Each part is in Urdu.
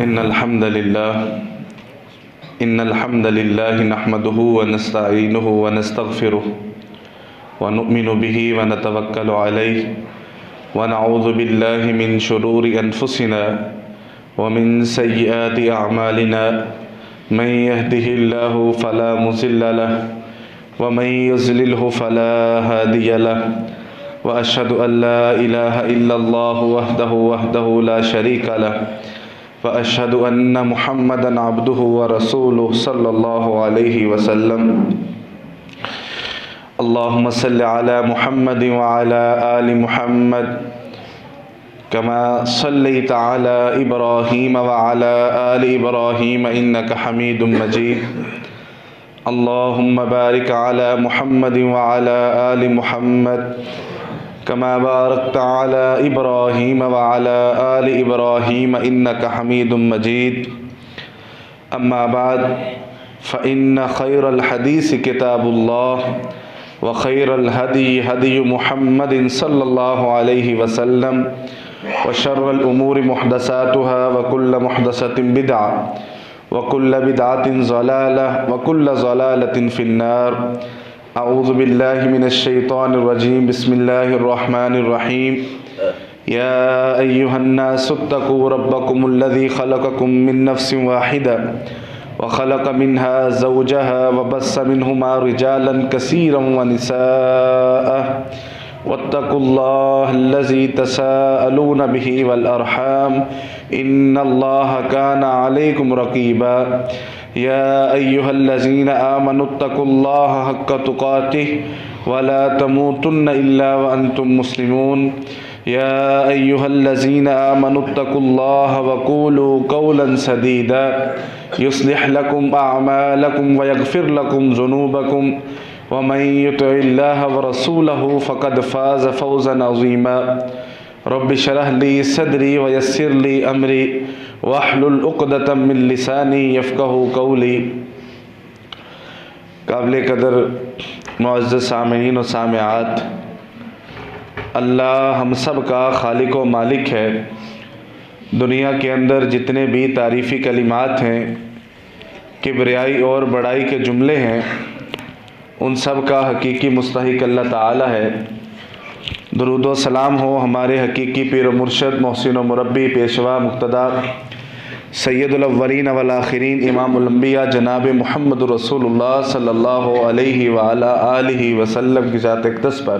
إن الحمد لله نحمده ونستعينه ونستغفره ونؤمن به ونتوكل عليه ونعوذ بالله من شرور أنفسنا ومن سيئات أعمالنا من يهده الله فلا مضل له ومن يضلله فلا هادي له وأشهد أن لا إله إلا الله وحده لا شريك له وأشهد أن محمدا عبده ورسوله صلى الله عليه وسلم اللهم صل على محمد وعلى آل محمد كما صليت على إبراهيم وعلى آل إبراهيم إنك حميد مجيد اللهم بارك على محمد وعلى آل محمد كما باركت على إبراهيم وعلى آل إبراهيم إنك حميد مجيد أما بعد فإن خير الحديث كتاب الله وخير الهدي هدي محمد صلى الله عليه وسلم وشر الأمور محدثاتها وكل محدثة بدعة وكل بدعة ضلالة وكل ضلالة في النار اعوذ باللہ من الشیطان الرجیم بسم اللہ الرحمن الرحیم یا ایہا الناس اتقوا ربکم الذی خلقکم من نفس واحدہ وخلق منها زوجها وبث منهما رجالا كثيرا ونساء واتقوا الله الذي تساءلون به والأرحام إن الله كان عليكم رقيبا يا أيها الذين آمنوا اتقوا الله حق تقاته ولا تموتن إلا وأنتم مسلمون يا أيها الذين آمنوا اتقوا الله وقولوا قولا سديدا يصلح لكم أعمالكم ويغفر لكم ذنوبكم ومن يطع الله ورسوله فقد فاز فوزا عظيما رب اشرح لي صدري ويسر لي امري واحلل عقدة من لساني يفقهوا قولي۔ قابل قدر معزز سامعین و سامعات، اللہ ہم سب کا خالق و مالک ہے۔ دنیا کے اندر جتنے بھی تعریفی کلمات ہیں، کبریائی اور بڑائی کے جملے ہیں، ان سب کا حقیقی مستحق اللہ تعالی ہے۔ درود و سلام ہو ہمارے حقیقی پیر و مرشد، محسن و مربی، پیشوا مقتدی، سید الاولین والآخرین، امام الانبیاء جناب محمد رسول اللہ صلی اللہ علیہ وآلہ آلہ وسلم کی ذات اقدس پر۔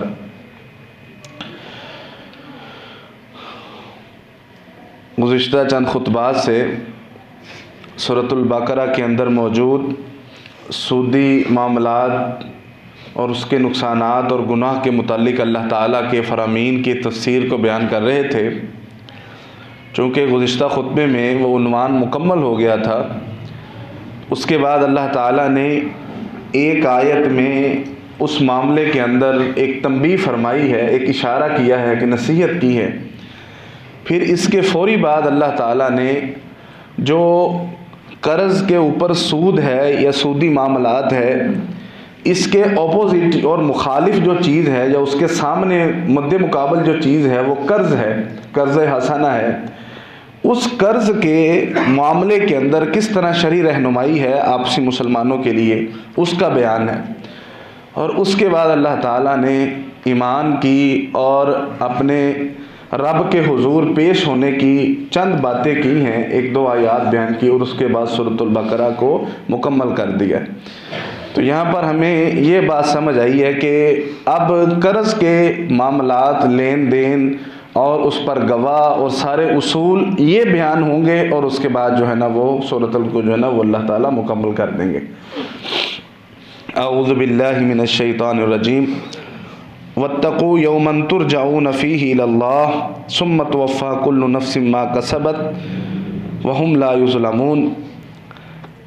گزشتہ چند خطبات سے سورۃ البقرہ کے اندر موجود سودی معاملات اور اس کے نقصانات اور گناہ کے متعلق اللہ تعالیٰ کے فرامین کی تفسیر کو بیان کر رہے تھے۔ چونکہ گزشتہ خطبے میں وہ عنوان مکمل ہو گیا تھا، اس کے بعد اللہ تعالیٰ نے ایک آیت میں اس معاملے کے اندر ایک تنبیہ فرمائی ہے، ایک اشارہ کیا ہے، کہ نصیحت کی ہے۔ پھر اس کے فوری بعد اللہ تعالیٰ نے جو قرض کے اوپر سود ہے یا سودی معاملات ہے، اس کے اپوزٹ اور مخالف جو چیز ہے یا اس کے سامنے مد مقابل جو چیز ہے وہ قرض ہے، قرض حسنہ ہے۔ اس قرض کے معاملے کے اندر کس طرح شرعی رہنمائی ہے آپسی مسلمانوں کے لیے، اس کا بیان ہے۔ اور اس کے بعد اللہ تعالیٰ نے ایمان کی اور اپنے رب کے حضور پیش ہونے کی چند باتیں کی ہیں، ایک دو آیات بیان کی، اور اس کے بعد سورۃ البقرہ کو مکمل کر دیا۔ تو یہاں پر ہمیں یہ بات سمجھ آئی ہے کہ اب قرض کے معاملات، لین دین اور اس پر گواہ اور سارے اصول یہ بیان ہوں گے، اور اس کے بعد جو ہے نا وہ سورۃ کو جو ہے نا وہ اللہ تعالیٰ مکمل کر دیں گے۔ اعوذ باللہ من الشیطان الرجیم واتقوا یوما ترجعون فیہ الی اللہ ثم توفی کل نفس ما کسبت وہم لا یظلمون۔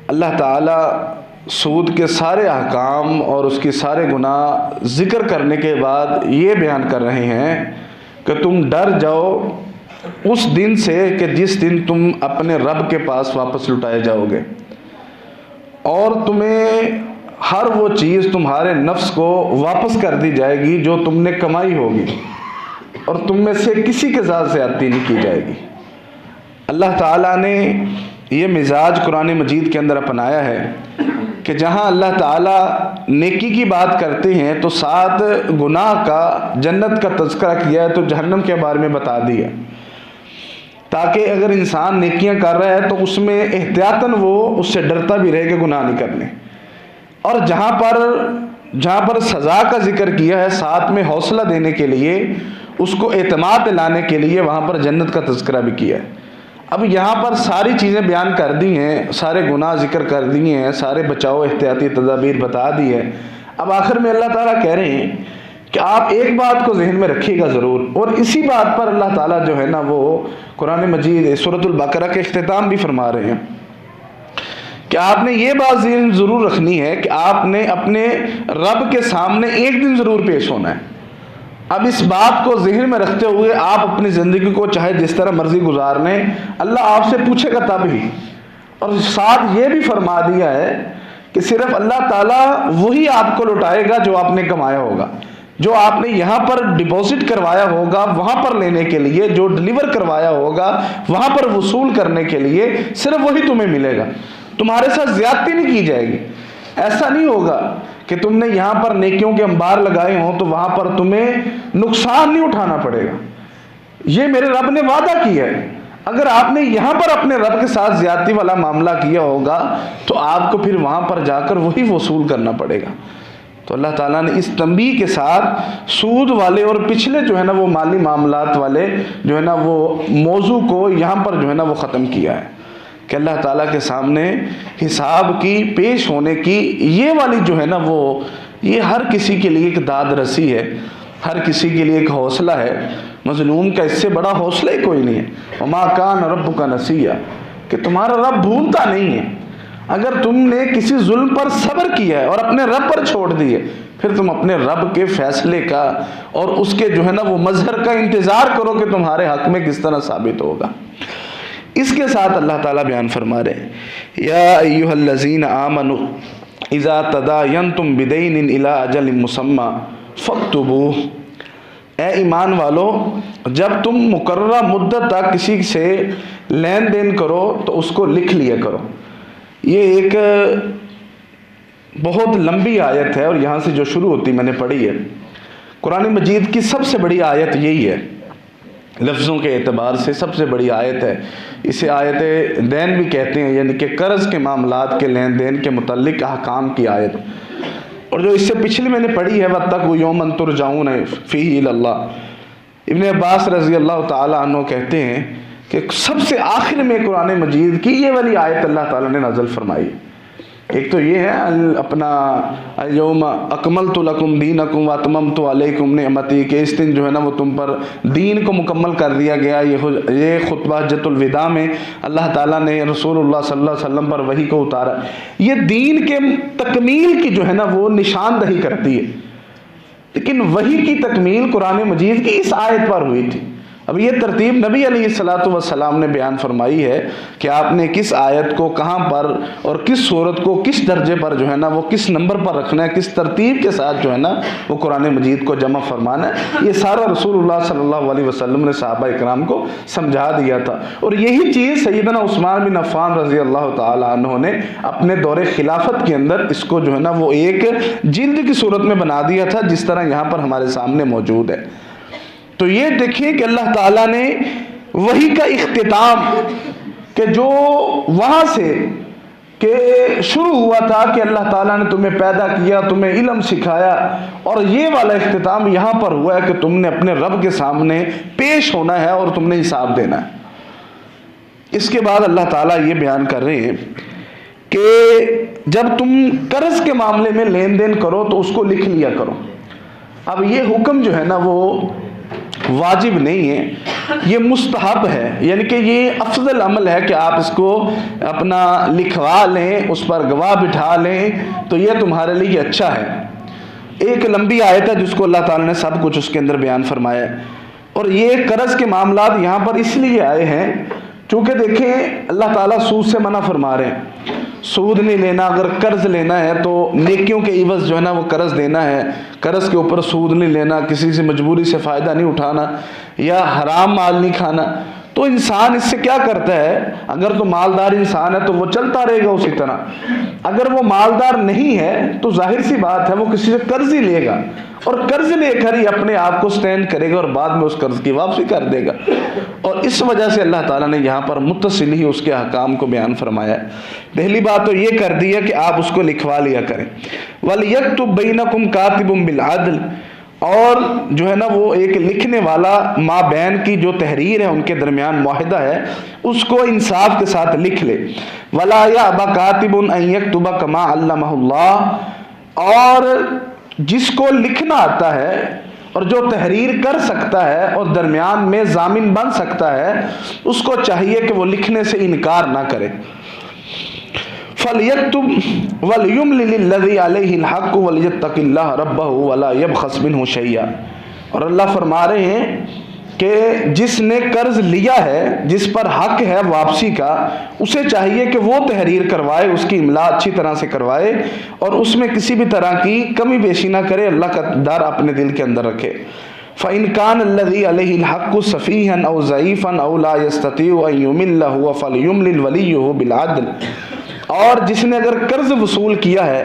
اللہ تعالیٰ سود کے سارے احکام اور اس کی سارے گناہ ذکر کرنے کے بعد یہ بیان کر رہے ہیں کہ تم ڈر جاؤ اس دن سے کہ جس دن تم اپنے رب کے پاس واپس لٹائے جاؤ گے، اور تمہیں ہر وہ چیز تمہارے نفس کو واپس کر دی جائے گی جو تم نے کمائی ہوگی، اور تم میں سے کسی کے ساتھ زیادتی نہیں کی جائے گی۔ اللہ تعالیٰ نے یہ مزاج قرآن مجید کے اندر اپنایا ہے کہ جہاں اللہ تعالیٰ نیکی کی بات کرتے ہیں تو ساتھ گناہ کا، جنت کا تذکرہ کیا ہے تو جہنم کے بارے میں بتا دیا، تاکہ اگر انسان نیکیاں کر رہا ہے تو اس میں احتیاطاً وہ اس سے ڈرتا بھی رہے کہ گناہ نہیں کرنے۔ اور جہاں پر سزا کا ذکر کیا ہے ساتھ میں حوصلہ دینے کے لیے، اس کو اعتماد لانے کے لیے وہاں پر جنت کا تذکرہ بھی کیا ہے۔ اب یہاں پر ساری چیزیں بیان کر دی ہیں، سارے گناہ ذکر کر دیے ہیں، سارے بچاؤ احتیاطی تدابیر بتا دی ہے۔ اب آخر میں اللہ تعالیٰ کہہ رہے ہیں کہ آپ ایک بات کو ذہن میں رکھیے گا ضرور، اور اسی بات پر اللہ تعالیٰ جو ہے نا وہ قرآن مجید سورۃ البقرہ کے اختتام بھی فرما رہے ہیں کہ آپ نے یہ بات ذہن ضرور رکھنی ہے کہ آپ نے اپنے رب کے سامنے ایک دن ضرور پیش ہونا ہے۔ اب اس بات کو ذہن میں رکھتے ہوئے آپ اپنی زندگی کو چاہے جس طرح مرضی گزار لیں، اللہ آپ سے پوچھے گا تب ہی۔ اور ساتھ یہ بھی فرما دیا ہے کہ صرف اللہ تعالیٰ وہی آپ کو لوٹائے گا جو آپ نے کمایا ہوگا، جو آپ نے یہاں پر ڈپوزٹ کروایا ہوگا وہاں پر لینے کے لیے، جو ڈلیور کروایا ہوگا وہاں پر وصول کرنے کے لیے، صرف وہی تمہیں ملے گا۔ تمہارے ساتھ زیادتی نہیں کی جائے گی۔ ایسا نہیں ہوگا کہ تم نے یہاں پر نیکیوں کے انبار لگائے ہوں تو وہاں پر تمہیں نقصان نہیں اٹھانا پڑے گا۔ یہ میرے رب نے وعدہ کیا ہے، اگر آپ نے یہاں پر اپنے رب کے ساتھ زیادتی والا معاملہ کیا ہوگا تو آپ کو پھر وہاں پر جا کر وہی وصول کرنا پڑے گا۔ تو اللہ تعالیٰ نے اس تنبیہ کے ساتھ سود والے اور پچھلے جو ہے نا وہ مالی معاملات والے جو ہے نا وہ موضوع کو یہاں پر جو ہے نا وہ ختم کیا ہے کہ اللہ تعالیٰ کے سامنے حساب کی، پیش ہونے کی یہ والی جو ہے نا وہ یہ ہر کسی کے لیے ایک داد رسی ہے، ہر کسی کے لیے ایک حوصلہ ہے۔ مظلوم کا اس سے بڑا حوصلہ ہی کوئی نہیں ہے۔ وما کان ربک نسیا، کہ تمہارا رب بھولتا نہیں ہے۔ اگر تم نے کسی ظلم پر صبر کیا ہے اور اپنے رب پر چھوڑ دیے، پھر تم اپنے رب کے فیصلے کا اور اس کے جو ہے نا وہ مظہر کا انتظار کرو کہ تمہارے حق میں کس طرح ثابت ہوگا۔ اس کے ساتھ اللہ تعالیٰ بیان فرما رہے ہیں یا ایھا الذین آمنوا اذا تداینتم بدین الی اجل مسمی فاکتبوہ، اے ایمان والو جب تم مقررہ مدت تک کسی سے لین دین کرو تو اس کو لکھ لیا کرو۔ یہ ایک بہت لمبی آیت ہے اور یہاں سے جو شروع ہوتی میں نے پڑھی ہے، قرآن مجید کی سب سے بڑی آیت یہی ہے، لفظوں کے اعتبار سے سب سے بڑی آیت ہے۔ اسے آیت دین بھی کہتے ہیں، یعنی کہ قرض کے معاملات کے لین دین کے متعلق احکام کی آیت۔ اور جو اس سے پچھلی میں نے پڑھی ہے وَاتَّقُوا يَوْمًا تُرْجَعُونَ فِيهِ إِلَى اللَّهِ، ابن عباس رضی اللہ تعالیٰ عنہ کہتے ہیں کہ سب سے آخر میں قرآن مجید کی یہ والی آیت اللہ تعالیٰ نے نازل فرمائی۔ ایک تو یہ ہے اپنا اليوم اکملت لکم دینکم واتممت علیکم نعمتی، کہ اس دن جو ہے نا وہ تم پر دین کو مکمل کر دیا گیا۔ یہ خطبہ حجۃ الوداع میں اللہ تعالیٰ نے رسول اللہ صلی اللہ علیہ وسلم پر وحی کو اتارا۔ یہ دین کے تکمیل کی جو ہے نا وہ نشاندہی کرتی ہے، لیکن وحی کی تکمیل قرآن مجید کی اس آیت پر ہوئی تھی۔ اب یہ ترتیب نبی علیہ السلام نے بیان فرمائی ہے کہ آپ نے کس آیت کو کہاں پر اور کس صورت کو کس درجے پر جو ہے نا وہ کس نمبر پر رکھنا ہے، کس ترتیب کے ساتھ جو ہے نا وہ قرآن مجید کو جمع فرمانا ہے۔ یہ سارا رسول اللہ صلی اللہ علیہ وسلم نے صحابہ اکرام کو سمجھا دیا تھا، اور یہی چیز سیدنا عثمان بن عفان رضی اللہ تعالیٰ عنہ نے اپنے دور خلافت کے اندر اس کو جو ہے نا وہ ایک جلد کی صورت میں بنا دیا تھا، جس طرح یہاں پر ہمارے سامنے موجود ہے۔ تو یہ دیکھیں کہ اللہ تعالیٰ نے وحی کا اختتام کہ جو وہاں سے کہ شروع ہوا تھا کہ اللہ تعالیٰ نے تمہیں پیدا کیا، تمہیں علم سکھایا، اور یہ والا اختتام یہاں پر ہوا ہے کہ تم نے اپنے رب کے سامنے پیش ہونا ہے اور تم نے حساب دینا ہے۔ اس کے بعد اللہ تعالیٰ یہ بیان کر رہے ہیں کہ جب تم قرض کے معاملے میں لین دین کرو تو اس کو لکھ لیا کرو۔ اب یہ حکم جو ہے نا وہ واجب نہیں ہے، یہ مستحب ہے، یعنی کہ یہ افضل عمل ہے کہ آپ اس کو اپنا لکھوا لیں، اس پر گواہ بٹھا لیں، تو یہ تمہارے لیے اچھا ہے۔ ایک لمبی آیت ہے جس کو اللہ تعالیٰ نے سب کچھ اس کے اندر بیان فرمایا ہے، اور یہ قرض کے معاملات یہاں پر اس لیے آئے ہیں چونکہ دیکھیں اللہ تعالیٰ سود سے منع فرما رہے ہیں۔ سود نہیں لینا، اگر قرض لینا ہے تو نیکیوں کے عوض جو ہے نا وہ قرض دینا ہے، قرض کے اوپر سود نہیں لینا، کسی سے مجبوری سے فائدہ نہیں اٹھانا، یا حرام مال نہیں کھانا۔ تو انسان اس سے کیا کرتا ہے؟ اگر تو مالدار انسان ہے تو وہ چلتا رہے گا اسی طرح، اگر وہ مالدار نہیں ہے تو ظاہر سی بات ہے وہ کسی سے قرض ہی لے گا، اور قرض لے کر ہی اپنے آپ کو سٹینڈ کرے گا اور بعد میں اس قرض کی واپسی کر دے گا۔ اور اس وجہ سے اللہ تعالیٰ نے یہاں پر متصل ہی اس کے احکام کو بیان فرمایا ہے۔ پہلی بات تو یہ کر دی ہے کہ آپ اس کو لکھوا لیا کریں۔ وَلْيَكْتُبْ بَيْنَكُمْ كَاتِبٌ بِالْعَدْلِ، اور جو ہے نا وہ ایک لکھنے والا مابین کی جو تحریر ہے ان کے درمیان معاہدہ ہے اس کو انصاف کے ساتھ لکھ لے۔ وَلَا يَأْبَ كَاتِبٌ أَن يَكْتُبَ كَمَا عَلَّمَهُ اللَّهُ، اور جس کو لکھنا آتا ہے اور جو تحریر کر سکتا ہے اور درمیان میں ضامن بن سکتا ہے اس کو چاہیے کہ وہ لکھنے سے انکار نہ کرے۔ فَلْيَكْتُبْ وَلْيُمْلِلِ الَّذِي عَلَيْهِ الْحَقُّ وَلْيَتَّقِ اللَّهَ رَبَّهُ وَلَا يَبْخَسْ مِنْهُ شَيْئًا۔ اور اللہ فرما رہے ہیں کہ جس نے قرض لیا ہے، جس پر حق ہے واپسی کا، اسے چاہیے کہ وہ تحریر کروائے، اس کی املاء اچھی طرح سے کروائے اور اس میں کسی بھی طرح کی کمی بیشی نہ کرے، اللہ کا ڈر اپنے دل کے اندر رکھے۔ فَإِنْ كَانَ الَّذِي عَلَيْهِ الْحَقُّ سَفِيهًا أَوْ ضَعِيفًا أَوْ لَا يَسْتَطِيعُ أَن يُمِلَّ هُوَ فَلْيُمْلِلْ وَلِيُّهُ بِالْعَدْلِ۔ اور جس نے اگر قرض وصول کیا ہے،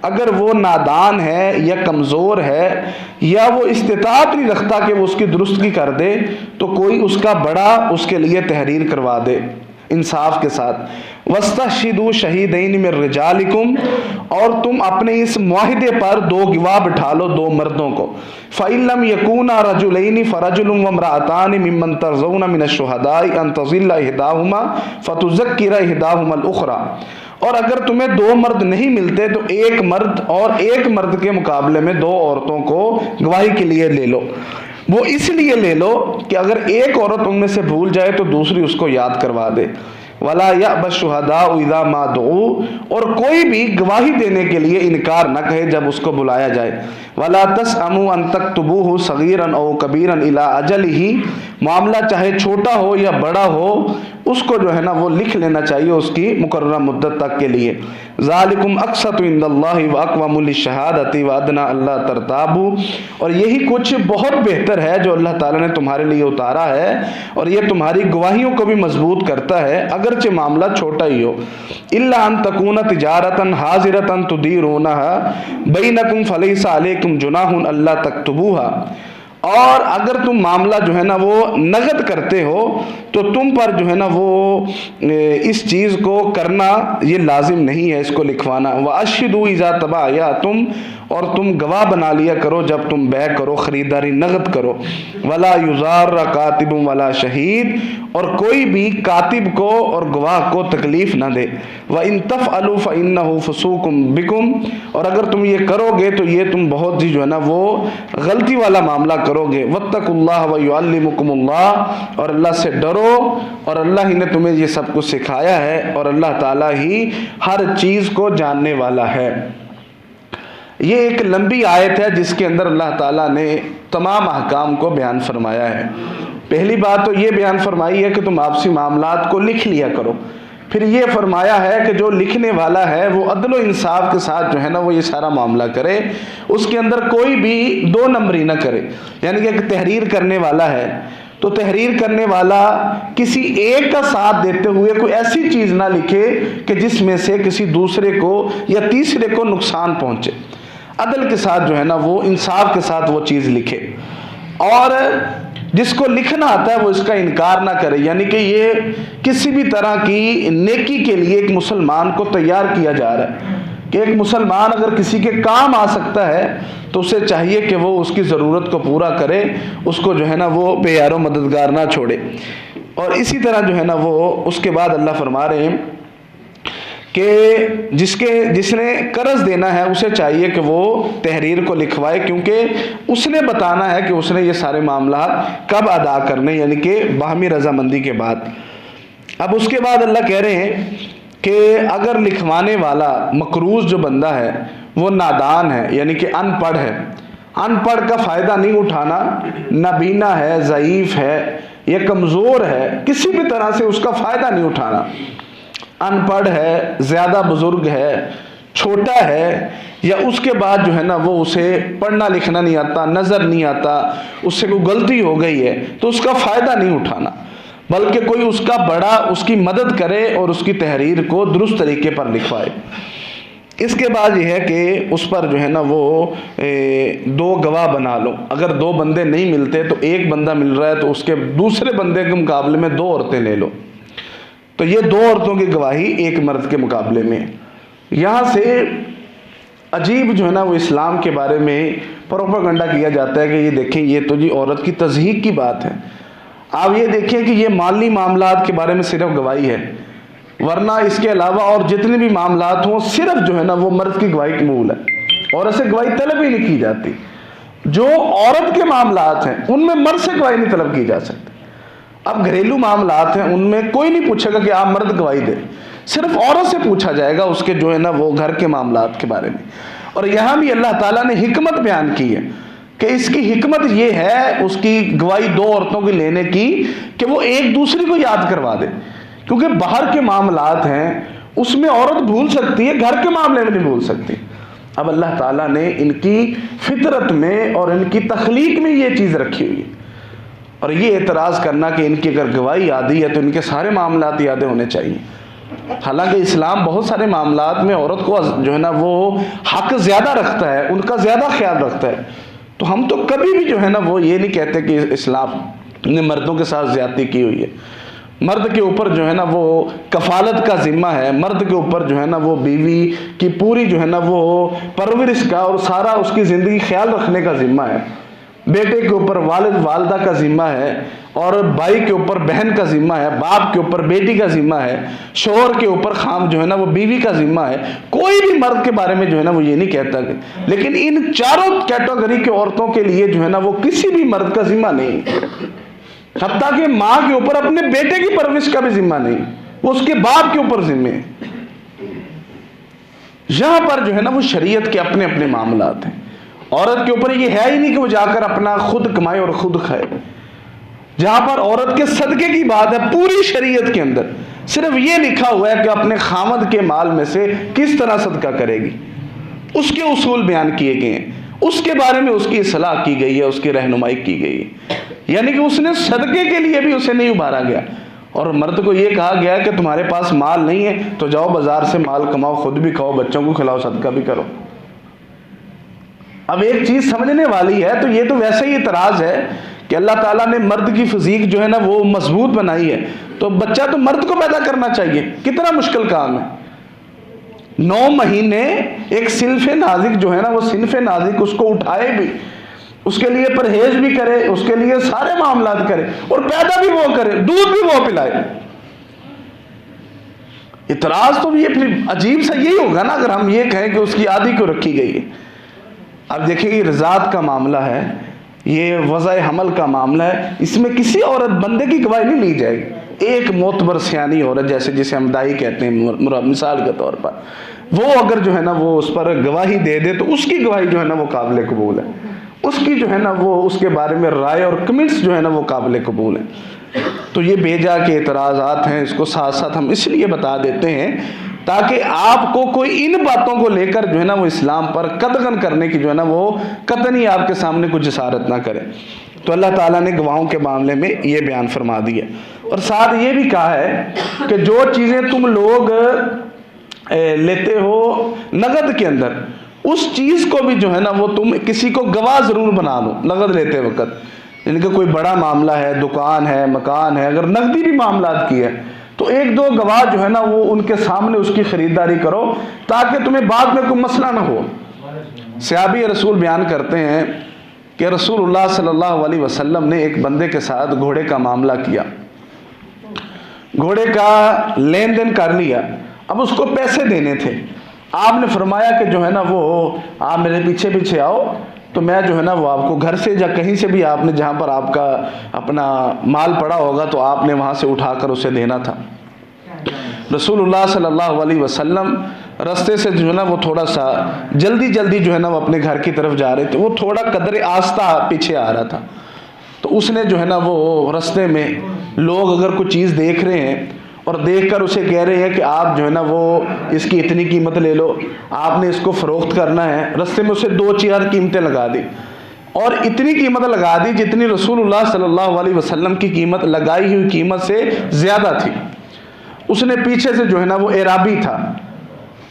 اگر وہ نادان ہے یا کمزور ہے یا وہ استطاعت نہیں رکھتا کہ وہ اس کی درستگی کر دے، تو کوئی اس کا بڑا اس کے لیے تحریر کروا دے انصاف کے ساتھ۔ وَاسْتَشْهِدُوا شَهِيدَيْنِ مِن رِجَالِكُمْ، اور تم اپنے اس معاہدے پر دو گواہ بٹھا لو، دو مردوں کو۔ فَإِن لَّمْ يَكُونَا رَجُلَيْنِ فَرَجُلٌ وَامْرَأَتَانِ مِمَّن تَرْضَوْنَ مِنَ الشُّهَدَاءِ أَن تَضِلَّ إِحْدَاهُمَا فَتُذَكِّرَ إِحْدَاهُمَا الْأُخْرَىٰ، اور اگر تمہیں دو مرد نہیں ملتے تو ایک مرد اور ایک مرد کے مقابلے میں دو عورتوں کو گواہی کے لیے لے لو۔ وہ اس لیے لے لو کہ اگر ایک عورت ان میں سے بھول جائے تو دوسری اس کو یاد کروا دے۔ وَلَا يَأْبَ الشُّهَدَاءُ إِذَا مَا دُعُوا، اور کوئی بھی گواہی دینے کے لیے انکار نہ کہے جب اس کو بلایا جائے۔ وَلَا تَسْأَمُوا أَن تَكْتُبُوهُ صَغِيرًا أَوْ كَبِيرًا إِلَىٰ أَجَلِهِ، معاملہ چاہے چھوٹا ہو یا بڑا ہو اس کو جو ہے نا وہ لکھ لینا چاہیے اس کی مقررہ مدت تک کے لیے۔ ذالکم اقسط عند اللہ واقوم للشہادۃ وادنا اللہ ترتابوا، اور یہی کچھ بہت بہتر ہے جو اللہ تعالیٰ نے تمہارے لیے اتارا ہے، اور یہ تمہاری گواہیوں کو بھی مضبوط کرتا ہے اگرچہ معاملہ چھوٹا ہی ہو۔ الا ان تکون تجارۃ حاضرۃ تدیرونها بینکم فلیس علیکم جناح الا تکتبوها، اور اگر تم معاملہ جو ہے نا وہ نقد کرتے ہو تو تم پر جو ہے نا وہ اس چیز کو کرنا یہ لازم نہیں ہے، اس کو لکھوانا۔ وَأَشْهِدُوا إِذَا تَبَايَعْتُمْ، اور تم گواہ بنا لیا کرو جب تم بیع کرو، خریداری نقد کرو۔ وَلَا يُضَارَّ كَاتِبٌ وَلَا شَهِيدٌ، اور کوئی بھی کاتب کو اور گواہ کو تکلیف نہ دے۔ وَإِن تَفْعَلُوا فَإِنَّهُ فُسُوقٌ بِكُمْ، اور اگر تم یہ کرو گے تو یہ تم بہت ہی جو ہے نا وہ غلطی والا معاملہ کرو گے۔ وَاتَّقُوا اللَّهَ وَيُعَلِّمُكُمُ اللَّهُ، اور اللہ سے ڈرو، اور اللہ ہی نے تمہیں یہ سب کچھ سکھایا ہے، اور اللہ تعالیٰ ہی ہر چیز کو جاننے والا ہے۔ یہ ایک لمبی آیت ہے جس کے اندر اللہ تعالیٰ نے تمام احکام کو بیان فرمایا ہے۔ پہلی بات تو یہ بیان فرمائی ہے کہ تم آپسی معاملات کو لکھ لیا کرو، پھر یہ فرمایا ہے کہ جو لکھنے والا ہے وہ عدل و انصاف کے ساتھ جو ہے نا وہ یہ سارا معاملہ کرے، اس کے اندر کوئی بھی دو نمبری نہ کرے، یعنی کہ تحریر کرنے والا ہے تو تحریر کرنے والا کسی ایک کا ساتھ دیتے ہوئے کوئی ایسی چیز نہ لکھے کہ جس میں سے کسی دوسرے کو یا تیسرے کو نقصان پہنچے۔ عدل کے ساتھ جو ہے نا وہ انصاف کے ساتھ وہ چیز لکھے، اور جس کو لکھنا آتا ہے وہ اس کا انکار نہ کرے، یعنی کہ یہ کسی بھی طرح کی نیکی کے لیے ایک مسلمان کو تیار کیا جا رہا ہے کہ ایک مسلمان اگر کسی کے کام آ سکتا ہے تو اسے چاہیے کہ وہ اس کی ضرورت کو پورا کرے، اس کو جو ہے نا وہ بے یار و مددگار نہ چھوڑے۔ اور اسی طرح جو ہے نا وہ اس کے بعد اللہ فرما رہے ہیں کہ جس نے قرض دینا ہے اسے چاہیے کہ وہ تحریر کو لکھوائے، کیونکہ اس نے بتانا ہے کہ اس نے یہ سارے معاملات کب ادا کرنے، یعنی کہ باہمی رضامندی کے بعد۔ اب اس کے بعد اللہ کہہ رہے ہیں کہ اگر لکھوانے والا مقروض جو بندہ ہے وہ نادان ہے، یعنی کہ ان پڑھ ہے، ان پڑھ کا فائدہ نہیں اٹھانا، نابینا ہے، ضعیف ہے یا کمزور ہے، کسی بھی طرح سے اس کا فائدہ نہیں اٹھانا، ان پڑھ ہے، زیادہ بزرگ ہے، چھوٹا ہے، یا اس کے بعد جو ہے نا وہ اسے پڑھنا لکھنا نہیں آتا، نظر نہیں آتا، اس سے کوئی غلطی ہو گئی ہے تو اس کا فائدہ نہیں اٹھانا۔ بلکہ کوئی اس کا بڑا اس کی مدد کرے اور اس کی تحریر کو درست طریقے پر لکھوائے۔ اس کے بعد یہ ہے کہ اس پر جو ہے نا وہ 2 گواہ بنا لو۔ اگر 2 بندے نہیں ملتے تو 1 بندہ مل رہا ہے تو اس کے دوسرے بندے کے مقابلے میں 2 عورتیں لے لو، تو یہ 2 عورتوں کی گواہی 1 مرد کے مقابلے میں۔ یہاں سے عجیب جو ہے نا وہ اسلام کے بارے میں پروپیگنڈا کیا جاتا ہے کہ یہ دیکھیں یہ تو جی عورت کی تضحیک کی بات ہے۔ آپ یہ دیکھیں کہ یہ مالی معاملات کے بارے میں صرف گواہی ہے، ورنہ اس کے علاوہ اور جتنے بھی معاملات ہوں صرف جو ہے نا وہ مرد کی گواہی قبول ہے، عورت سے گواہی طلب ہی نہیں کی جاتی۔ جو عورت کے معاملات ہیں ان میں مرد سے گواہی نہیں طلب کی جا سکتی۔ اب گھریلو معاملات ہیں ان میں کوئی نہیں پوچھے گا کہ آپ مرد گواہی دیں، صرف عورت سے پوچھا جائے گا اس کے جو ہے نا وہ گھر کے معاملات کے بارے میں۔ اور یہاں بھی اللہ تعالیٰ نے حکمت بیان کی ہے کہ اس کی حکمت یہ ہے اس کی گواہی 2 عورتوں کی لینے کی کہ وہ ایک دوسری کو یاد کروا دے، کیونکہ باہر کے معاملات ہیں اس میں عورت بھول سکتی ہے، گھر کے معاملے میں نہیں بھول سکتی۔ اب اللہ تعالیٰ نے ان کی فطرت میں اور ان کی تخلیق میں یہ چیز رکھی ہوئی ہے، اور یہ اعتراض کرنا کہ ان کی اگر گواہی یادی ہے تو ان کے سارے معاملات یادیں ہونے چاہیے۔ حالانکہ اسلام بہت سارے معاملات میں عورت کو جو ہے نا وہ حق زیادہ رکھتا ہے، ان کا زیادہ خیال رکھتا ہے، تو ہم تو کبھی بھی جو ہے نا وہ یہ نہیں کہتے کہ اسلام نے مردوں کے ساتھ زیادتی کی ہوئی ہے۔ مرد کے اوپر جو ہے نا وہ کفالت کا ذمہ ہے، مرد کے اوپر جو ہے نا وہ بیوی کی پوری جو ہے نا وہ پرورش کا اور سارا اس کی زندگی خیال رکھنے کا ذمہ ہے، بیٹے کے اوپر والد والدہ کا ذمہ ہے، اور بھائی کے اوپر بہن کا ذمہ ہے، باپ کے اوپر بیٹی کا ذمہ ہے، شوہر کے اوپر خام جو ہے نا وہ بیوی کا ذمہ ہے۔ کوئی بھی مرد کے بارے میں جو ہے نا وہ یہ نہیں کہتا کہ، لیکن ان چاروں کیٹیگری کے عورتوں کے لیے جو ہے نا وہ کسی بھی مرد کا ذمہ نہیں، حتیٰ کہ ماں کے اوپر اپنے بیٹے کی پرورش کا بھی ذمہ نہیں، وہ اس کے باپ کے اوپر ذمہ ہے۔ یہاں پر جو ہے نا وہ شریعت کے اپنے اپنے معاملات ہیں۔ عورت کے اوپر یہ ہے ہی نہیں کہ وہ جا کر اپنا خود کمائے اور خود کھائے۔ جہاں پر عورت کے صدقے کی بات ہے پوری شریعت کے اندر صرف یہ لکھا ہوا ہے کہ اپنے خامد کے مال میں سے کس طرح صدقہ کرے گی، اس کے اصول بیان کیے گئے ہیں، اس کے بارے میں اس کی اصلاح کی گئی ہے، اس کی رہنمائی کی گئی ہے۔ یعنی کہ اس نے صدقے کے لیے بھی اسے نہیں ابھارا گیا، اور مرد کو یہ کہا گیا کہ تمہارے پاس مال نہیں ہے تو جاؤ بازار سے مال کماؤ، خود بھی کھاؤ، بچوں کو کھلاؤ، صدقہ بھی کرو۔ اب ایک چیز سمجھنے والی ہے، تو یہ تو ویسے ہی اعتراض ہے کہ اللہ تعالیٰ نے مرد کی فزیک جو ہے نا وہ مضبوط بنائی ہے، تو بچہ تو مرد کو پیدا کرنا چاہیے، کتنا مشکل کام ہے۔ 9 مہینے ایک صنف نازک جو ہے نا وہ صنف نازک اس کو اٹھائے بھی، اس کے لیے پرہیز بھی کرے، اس کے لیے سارے معاملات کرے، اور پیدا بھی وہ کرے، دودھ بھی وہ پلائے۔ اعتراض تو یہ پھر عجیب سا یہی ہوگا نا اگر ہم یہ کہیں کہ اس کی عادی کو رکھی گئی ہے۔ اب دیکھیں یہ رضاعت کا معاملہ ہے، یہ وضع حمل کا معاملہ ہے، اس میں کسی عورت بندے کی گواہی نہیں لی جائے گی۔ ایک معتبر سیانی عورت جیسے جسے ہم دائی کہتے ہیں مثال کے طور پر، وہ اگر جو ہے نا وہ اس پر گواہی دے دے تو اس کی گواہی جو ہے نا وہ قابل قبول ہے، اس کی جو ہے نا وہ اس کے بارے میں رائے اور کمنٹس جو ہے نا وہ قابل قبول ہیں۔ تو یہ بیجا کے اعتراضات ہیں، اس کو ساتھ ساتھ ہم اس لیے بتا دیتے ہیں تاکہ آپ کو کوئی ان باتوں کو لے کر جو ہے نا وہ اسلام پر قدغن کرنے کی جو ہے نا وہ قطعی آپ کے سامنے کچھ جسارت نہ کرے۔ تو اللہ تعالیٰ نے گواہوں کے معاملے میں یہ بیان فرما دی ہے، اور ساتھ یہ بھی کہا ہے کہ جو چیزیں تم لوگ لیتے ہو نقد کے اندر، اس چیز کو بھی جو ہے نا وہ تم کسی کو گواہ ضرور بنا لو نقد لیتے وقت۔ یعنی کہ کوئی بڑا معاملہ ہے، دکان ہے، مکان ہے، اگر نقدی بھی معاملات کی ہے تو 1-2 گواہ جو ہے نا وہ ان کے سامنے اس کی خریداری کرو تاکہ تمہیں بعد میں کوئی مسئلہ نہ ہو۔ صحابی رسول بیان کرتے ہیں کہ رسول اللہ صلی اللہ علیہ وسلم نے ایک بندے کے ساتھ گھوڑے کا معاملہ کیا، گھوڑے کا لین دین کر لیا، اب اس کو پیسے دینے تھے۔ آپ نے فرمایا کہ جو ہے نا وہ آپ میرے پیچھے پیچھے آؤ، تو میں جو ہے نا وہ آپ کو گھر سے یا کہیں سے بھی آپ نے جہاں پر آپ کا اپنا مال پڑا ہوگا تو آپ نے وہاں سے اٹھا کر اسے دینا تھا۔ رسول اللہ صلی اللہ علیہ وسلم رستے سے جو ہے نا وہ تھوڑا سا جلدی جو ہے نا وہ اپنے گھر کی طرف جا رہے تھے، وہ تھوڑا قدر آہستہ پیچھے آ رہا تھا، تو اس نے جو ہے نا وہ رستے میں لوگ اگر کوئی چیز دیکھ رہے ہیں اور دیکھ کر اسے کہہ رہے ہیں کہ آپ جو ہے نا وہ اس کی اتنی قیمت لے لو، آپ نے اس کو فروخت کرنا ہے، رستے میں اسے 2-4 قیمتیں لگا دی۔ اور اتنی قیمت لگا دی جتنی رسول اللہ صلی اللہ علیہ وسلم کی قیمت لگائی ہوئی قیمت سے زیادہ تھی۔ اس نے پیچھے سے جو ہے نا وہ اعرابی تھا،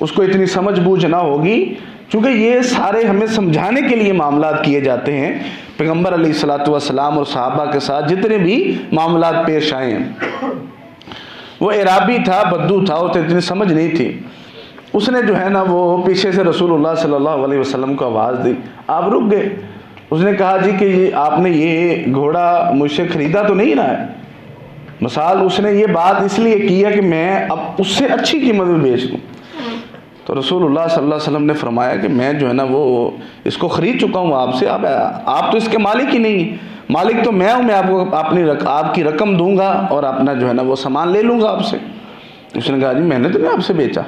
اس کو اتنی سمجھ بوجھ نہ ہوگی، چونکہ یہ سارے ہمیں سمجھانے کے لیے معاملات کیے جاتے ہیں۔ پیغمبر علیہ الصلوۃ والسلام اور صحابہ کے ساتھ جتنے بھی معاملات پیش آئے ہیں، وہ اعرابی تھا، بدو تھا، اسے اتنی سمجھ نہیں تھی۔ اس نے جو ہے نا وہ پیچھے سے رسول اللہ صلی اللہ علیہ وسلم کو آواز دی، آپ رک گئے۔ اس نے کہا جی کہ آپ نے یہ گھوڑا مجھ سے خریدا تو نہیں نا ہے؟ مثال اس نے یہ بات اس لیے کی ہے کہ میں اب اس سے اچھی قیمت میں بیچ دوں۔ تو رسول اللہ صلی اللہ علیہ وسلم نے فرمایا کہ میں جو ہے نا وہ اس کو خرید چکا ہوں آپ سے، آپ تو اس کے مالک ہی نہیں، مالک تو میں ہوں، میں آپ کو آپ کی رقم دوں گا اور اپنا جو ہے نا وہ سامان لے لوں گا آپ سے۔ اس نے کہا جی میں نے تو نہیں آپ سے بیچا،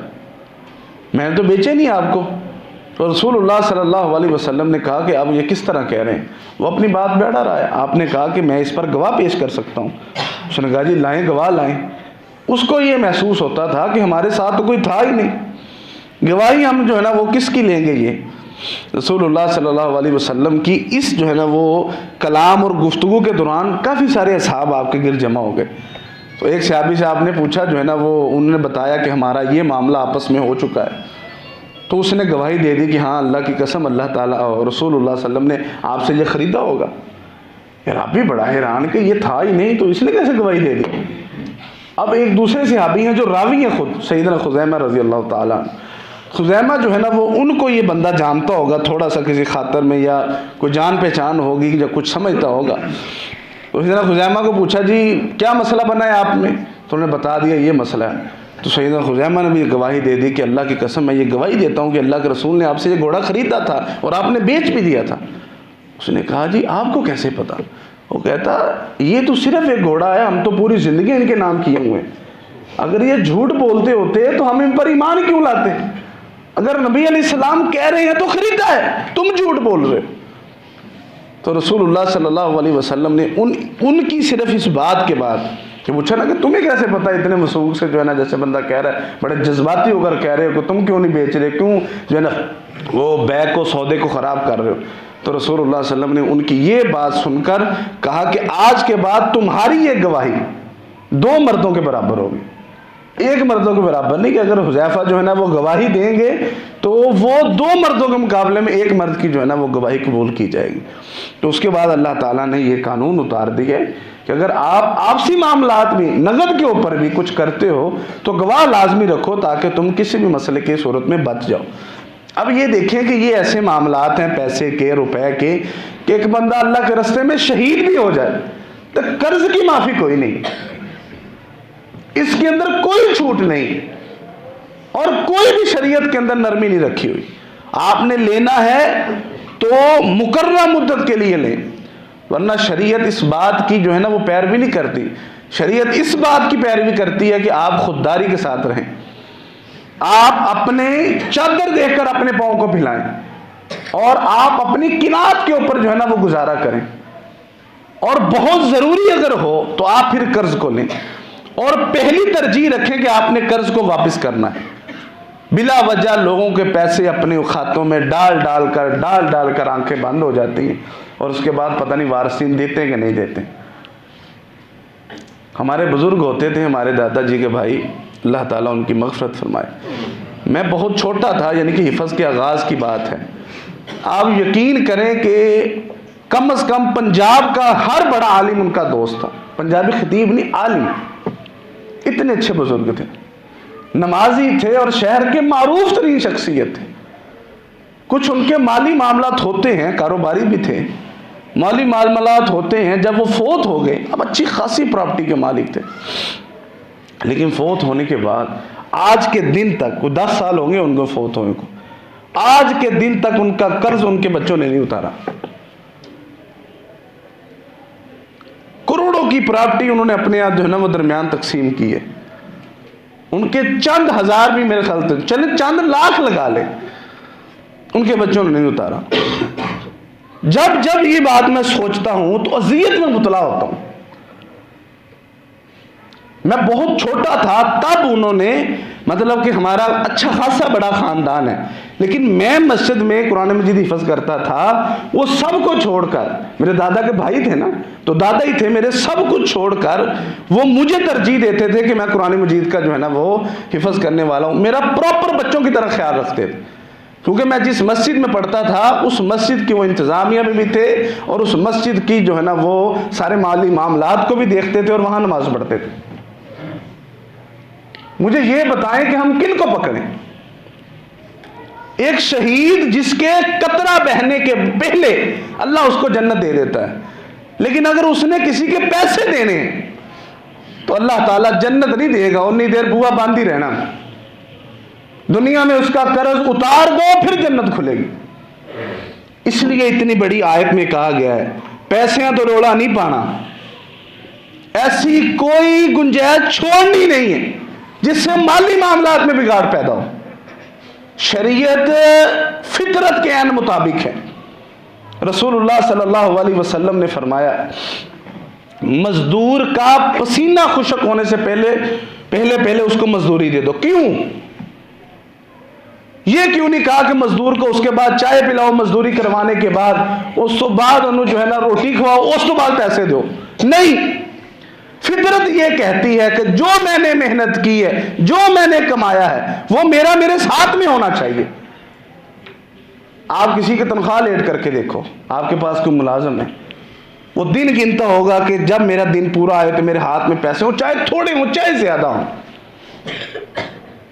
میں نے تو بیچے نہیں آپ کو۔ تو رسول اللہ صلی اللہ علیہ وسلم نے کہا کہ اب یہ کس طرح کہہ رہے ہیں، وہ اپنی بات بیٹھا رہا ہے۔ آپ نے کہا کہ میں اس پر گواہ پیش کر سکتا ہوں۔ اس نے کہا جی لائیں، گواہ لائیں۔ اس کو یہ محسوس ہوتا تھا کہ ہمارے ساتھ تو کوئی تھا ہی نہیں، گواہی ہم جو ہے نا وہ کس کی لیں گے۔ یہ رسول اللہ صلی اللہ علیہ وسلم کی اس جو ہے نا وہ کلام اور گفتگو کے دوران کافی سارے اصحاب آپ کے گرد جمع ہو گئے۔ تو ایک صحابی سے آپ نے پوچھا جو ہے نا وہ انہوں نے بتایا کہ ہمارا یہ معاملہ آپس میں ہو چکا ہے۔ تو اس نے گواہی دے دی کہ ہاں اللہ کی قسم اللہ تعالیٰ اور رسول اللہ صلی اللہ علیہ وسلم نے آپ سے یہ خریدا ہوگا۔ یار آپ بھی بڑا حیران کہ یہ تھا ہی نہیں تو اس نے کیسے گواہی دے دی۔ اب ایک دوسرے صحابی ہیں جو راوی ہیں خود، سیدنا خزیمہ رضی اللہ تعالیٰ عنہ۔ خزیمہ جو ہے نا وہ ان کو یہ بندہ جانتا ہوگا تھوڑا سا کسی خاطر میں، یا کوئی جان پہچان ہوگی یا کچھ سمجھتا ہوگا۔ تو سیدنا خزیمہ کو پوچھا جی کیا مسئلہ بنا ہے آپ میں؟ تو انہوں نے بتا دیا یہ مسئلہ ہے۔ تو سیدنا خزیمہ نے بھی گواہی دے دی کہ اللہ کی قسم میں یہ گواہی دیتا ہوں کہ اللہ کے رسول نے آپ سے یہ گھوڑا خریدا تھا اور آپ نے بیچ بھی دیا تھا۔ اس نے کہا جی آپ کو کیسے پتا؟ وہ کہتا یہ تو صرف ایک گھوڑا ہے، ہم تو پوری زندگی ان کے نام کیے ہوئے ہیں، اگر یہ جھوٹ بولتے ہوتے تو ہم ان پر ایمان کیوں لاتے؟ اگر نبی علیہ السلام کہہ رہے ہیں تو خریدا ہے، تم جھوٹ بول رہے۔ تو رسول اللہ صلی اللہ علیہ وسلم نے ان کی صرف اس بات کے بعد کہ پوچھا نا کہ تمہیں کیسے پتا اتنے مسوق سے جو ہے نا جیسے بندہ کہہ رہا ہے، بڑے جذباتی ہو کر کہہ رہے ہو کہ تم کیوں نہیں بیچ رہے، کیوں جو ہے نا وہ بیع کو سودے کو خراب کر رہے ہو۔ تو رسول اللہ صلی اللہ علیہ وسلم نے ان کی یہ بات سن کر کہا کہ آج کے بعد تمہاری یہ گواہی 2 مردوں کے برابر ہوگی، 1 مردوں کے برابر نہیں، کہ اگر حذیفہ جو ہے نا وہ گواہی دیں گے تو وہ 2 مردوں کے مقابلے میں 1 مرد کی جو ہے نا وہ گواہی قبول کی جائے گی۔ تو اس کے بعد اللہ تعالیٰ نے یہ قانون اتار دی ہے کہ اگر آپ آپسی معاملات میں نقد کے اوپر بھی کچھ کرتے ہو تو گواہ لازمی رکھو تاکہ تم کسی بھی مسئلے کی صورت میں بچ جاؤ۔ اب یہ دیکھیں کہ یہ ایسے معاملات ہیں پیسے کے، روپے کے، کہ ایک بندہ اللہ کے راستے میں شہید بھی ہو جائے تو قرض کی معافی کوئی نہیں، اس کے اندر کوئی چھوٹ نہیں، اور کوئی بھی شریعت کے اندر نرمی نہیں رکھی ہوئی۔ آپ نے لینا ہے تو مقررہ مدت کے لیے لیں، ورنہ شریعت اس بات کی جو ہے نا وہ پیروی نہیں کرتی۔ شریعت اس بات کی پیروی کرتی ہے کہ آپ خودداری کے ساتھ رہیں، آپ اپنے چادر دیکھ کر اپنے پاؤں کو پھلائیں، اور آپ اپنی قناعت کے اوپر جو ہے نا وہ گزارا کریں، اور بہت ضروری اگر ہو تو آپ پھر قرض کو لیں، اور پہلی ترجیح رکھیں کہ آپ نے قرض کو واپس کرنا ہے۔ بلا وجہ لوگوں کے پیسے اپنے کھاتوں میں ڈال ڈال کر آنکھیں بند ہو جاتی ہیں، اور اس کے بعد پتہ نہیں وارثین دیتے کہ نہیں دیتے۔ ہمارے بزرگ ہوتے تھے، ہمارے دادا جی کے بھائی، اللہ تعالیٰ ان کی مغفرت فرمائے۔ میں بہت چھوٹا تھا، یعنی کہ حفظ کے آغاز کی بات ہے۔ آپ یقین کریں کہ کم از کم پنجاب کا ہر بڑا عالم ان کا دوست تھا، پنجابی خطیب نہیں، عالم، اتنے اچھے بزرگ تھے، نمازی تھے اور شہر کے معروف ترین شخصیت تھے۔ کچھ ان کے مالی معاملات ہوتے ہیں، کاروباری بھی تھے، مالی معاملات ہوتے ہیں، جب وہ فوت ہو گئے، اب اچھی خاصی پراپرٹی کے مالک تھے، لیکن فوت ہونے کے بعد آج کے دن تک، 10 سال ہوں گے ان کو فوت ہونے کو، آج کے دن تک ان کا قرض ان کے بچوں نے نہیں اتارا۔ کروڑوں کی پراپرٹی انہوں نے اپنے آپ جو ہے نا وہ درمیان تقسیم کی ہے، ان کے چند ہزار بھی میرے خیال سے چلے چند لاکھ لگا لے، ان کے بچوں نے نہیں اتارا۔ جب یہ بات میں سوچتا ہوں تو اذیت میں مبتلا ہوتا ہوں۔ میں بہت چھوٹا تھا تب انہوں نے، مطلب کہ ہمارا اچھا خاصا بڑا خاندان ہے، لیکن میں مسجد میں قرآن مجید حفظ کرتا تھا، وہ سب کو چھوڑ کر، میرے دادا کے بھائی تھے نا تو دادا ہی تھے میرے، سب کچھ چھوڑ کر وہ مجھے ترجیح دیتے تھے کہ میں قرآن مجید کا جو ہے نا وہ حفظ کرنے والا ہوں، میرا پراپر بچوں کی طرح خیال رکھتے تھے، کیونکہ میں جس مسجد میں پڑھتا تھا اس مسجد کی وہ انتظامیہ میں بھی تھے اور اس مسجد کی جو ہے نا وہ سارے مالی معاملات کو بھی دیکھتے تھے اور وہاں نماز پڑھتے تھے۔ مجھے یہ بتائیں کہ ہم کن کو پکڑیں؟ ایک شہید جس کے قطرہ بہنے کے پہلے اللہ اس کو جنت دے دیتا ہے، لیکن اگر اس نے کسی کے پیسے دینے تو اللہ تعالیٰ جنت نہیں دے گا، اتنی دیر بوا باندھی رہنا، دنیا میں اس کا قرض اتار دو پھر جنت کھلے گی۔ اس لیے اتنی بڑی آیت میں کہا گیا ہے پیسیاں تو روڑا نہیں پانا، ایسی کوئی گنجائش چھوڑنی نہیں ہے جس سے مالی معاملات میں بگاڑ پیدا ہو۔ شریعت فطرت کے عین مطابق ہے۔ رسول اللہ صلی اللہ علیہ وسلم نے فرمایا مزدور کا پسینہ خشک ہونے سے پہلے اس کو مزدوری دے دو۔ کیوں؟ یہ کیوں نہیں کہا کہ مزدور کو اس کے بعد چائے پلاؤ مزدوری کروانے کے بعد، اس تو بعد انہوں جو ہے نا روٹی کھواؤ، اس تو بعد پیسے دو؟ نہیں، فطرت یہ کہتی ہے کہ جو میں نے محنت کی ہے، جو میں نے کمایا ہے، وہ میرے ساتھ میں ہونا چاہیے۔ آپ کسی کی تنخواہ لیٹ کر کے دیکھو، آپ کے پاس کوئی ملازم ہے، وہ دن گنتا ہوگا کہ جب میرا دن پورا آئے تو میرے ہاتھ میں پیسے ہوں، چاہے تھوڑے ہوں چاہے زیادہ ہوں۔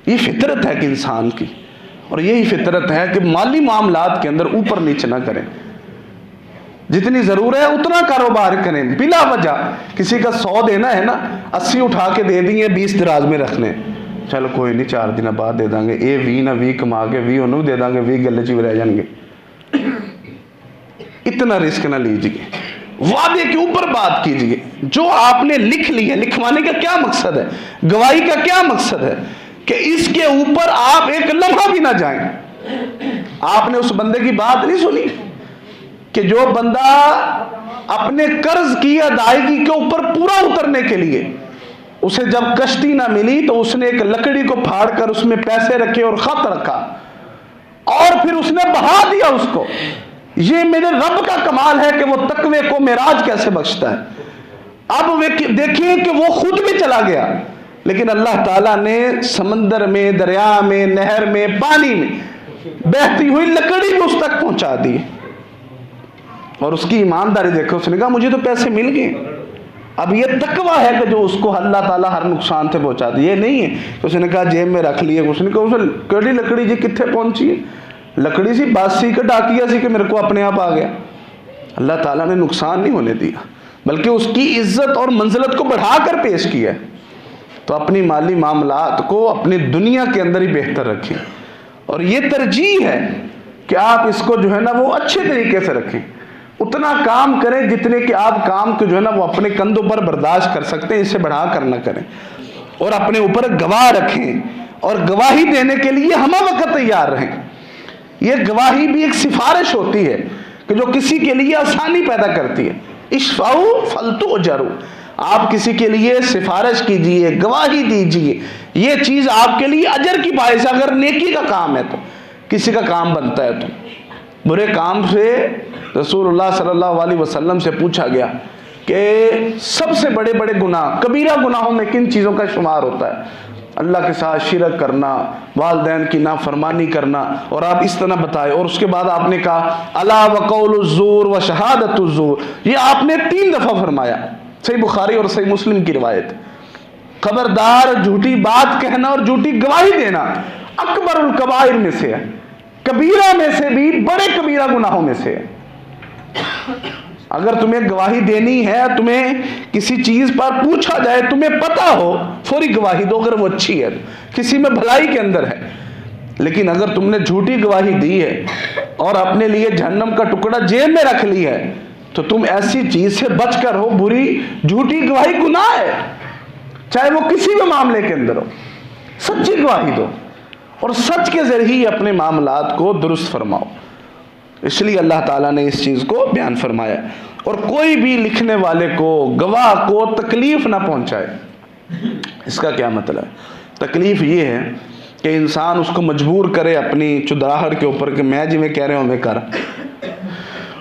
یہ فطرت ہے کہ انسان کی، اور یہی فطرت ہے کہ مالی معاملات کے اندر اوپر نیچے نہ کریں، جتنی ضرورت ہے اتنا کاروبار کریں، بلا وجہ کسی کا 100 دینا ہے نا 80 اٹھا کے دے دیے، 20 دراز میں رکھنے، چلو کوئی نہیں 4 دن بعد دے دیں گے، 20 نہ 20 کما کے 20 انہوں دے دیں گے، 20 گلے چ رہ جائیں گے۔ اتنا رسک نہ لیجیے، وعدے کے اوپر بات کیجیے۔ جو آپ نے لکھ لی ہے، لکھوانے کا کیا مقصد ہے، گواہی کا کیا مقصد ہے کہ اس کے اوپر آپ ایک لمحہ بھی نہ جائیں۔ آپ نے اس بندے کی بات نہیں سنی کہ جو بندہ اپنے قرض کی ادائیگی کے اوپر پورا اترنے کے لیے اسے جب کشتی نہ ملی تو اس نے ایک لکڑی کو پھاڑ کر اس میں پیسے رکھے اور خط رکھا اور پھر اس نے بہا دیا اس کو۔ یہ میرے رب کا کمال ہے کہ وہ تقوی کو معراج کیسے بخشتا ہے۔ اب دیکھیں کہ وہ خود بھی چلا گیا، لیکن اللہ تعالیٰ نے سمندر میں، دریا میں، نہر میں، پانی میں بہتی ہوئی لکڑی بھی اس تک پہنچا دی، اور اس کی ایمانداری دیکھو، اس نے کہا مجھے تو پیسے مل گئے۔ اب یہ تقوی ہے کہ جو اس کو اللہ تعالیٰ ہر نقصان سے پہنچا دی، یہ نہیں ہے کہ اس نے کہا جیب میں رکھ لیے، اس نے کہا اسے کڑی لکڑی جی کتنے پہنچی ہے، لکڑی سی باسی کا ڈاکیا سی کہ میرے کو اپنے آپ آ گیا۔ اللہ تعالیٰ نے نقصان نہیں ہونے دیا، بلکہ اس کی عزت اور منزلت کو بڑھا کر پیش کیا ہے۔ تو اپنی مالی معاملات کو اپنی دنیا کے اندر ہی بہتر رکھیں، اور یہ ترجیح ہے کہ آپ اس کو جو ہے نا وہ اچھے طریقے سے رکھیں، اتنا کام کریں جتنے کہ آپ کام کو جو ہے نا وہ اپنے کندھوں پر برداشت کر سکتے ہیں، اس سے بڑھا کر نہ کریں، اور اپنے اوپر گواہ رکھیں، اور گواہی دینے کے لیے ہم وقت تیار رہیں۔ یہ گواہی بھی ایک سفارش ہوتی ہے کہ جو کسی کے لیے آسانی پیدا کرتی ہے۔ اشفعوا فلتؤجروا، آپ کسی کے لیے سفارش کیجئے، گواہی دیجئے، یہ چیز آپ کے لیے اجر کی باعث، اگر نیکی کا کام ہے تو، کسی کا کام بنتا ہے تو۔ برے کام سے رسول اللہ صلی اللہ علیہ وسلم سے پوچھا گیا کہ سب سے بڑے بڑے گناہ، کبیرہ گناہوں میں کن چیزوں کا شمار ہوتا ہے؟ اللہ کے ساتھ شرک کرنا، والدین کی نافرمانی کرنا، اور آپ اس طرح بتائے، اور اس کے بعد آپ نے کہا الا وقول الزور و شہادت الزور، یہ آپ نے 3 دفعہ فرمایا، صحیح بخاری اور صحیح مسلم کی روایت۔ خبردار، جھوٹی بات کہنا اور جھوٹی گواہی دینا اکبر الکبائر میں سے ہے، کبیرہ میں سے بھی بڑے کبیرہ گناہوں میں سے ہے۔ اگر تمہیں گواہی دینی ہے، تمہیں کسی چیز پر پوچھا جائے، تمہیں پتا ہو، فوری گواہی دو اگر وہ اچھی ہے، کسی میں بھلائی کے اندر ہے۔ لیکن اگر تم نے جھوٹی گواہی دی ہے اور اپنے لیے جہنم کا ٹکڑا جیب میں رکھ لی ہے، تو تم ایسی چیز سے بچ کر ہو، بری جھوٹی گواہی گناہ ہے، چاہے وہ کسی بھی معاملے کے اندر ہو۔ سچی گواہی دو اور سچ کے ذریعے اپنے معاملات کو درست فرماؤ۔ اس لیے اللہ تعالیٰ نے اس چیز کو بیان فرمایا، اور کوئی بھی لکھنے والے کو، گواہ کو تکلیف نہ پہنچائے۔ اس کا کیا مطلب ہے؟ تکلیف یہ ہے کہ انسان اس کو مجبور کرے اپنی چدراہٹ کے اوپر کہ میں جی میں کہہ رہے ہوں میں کر،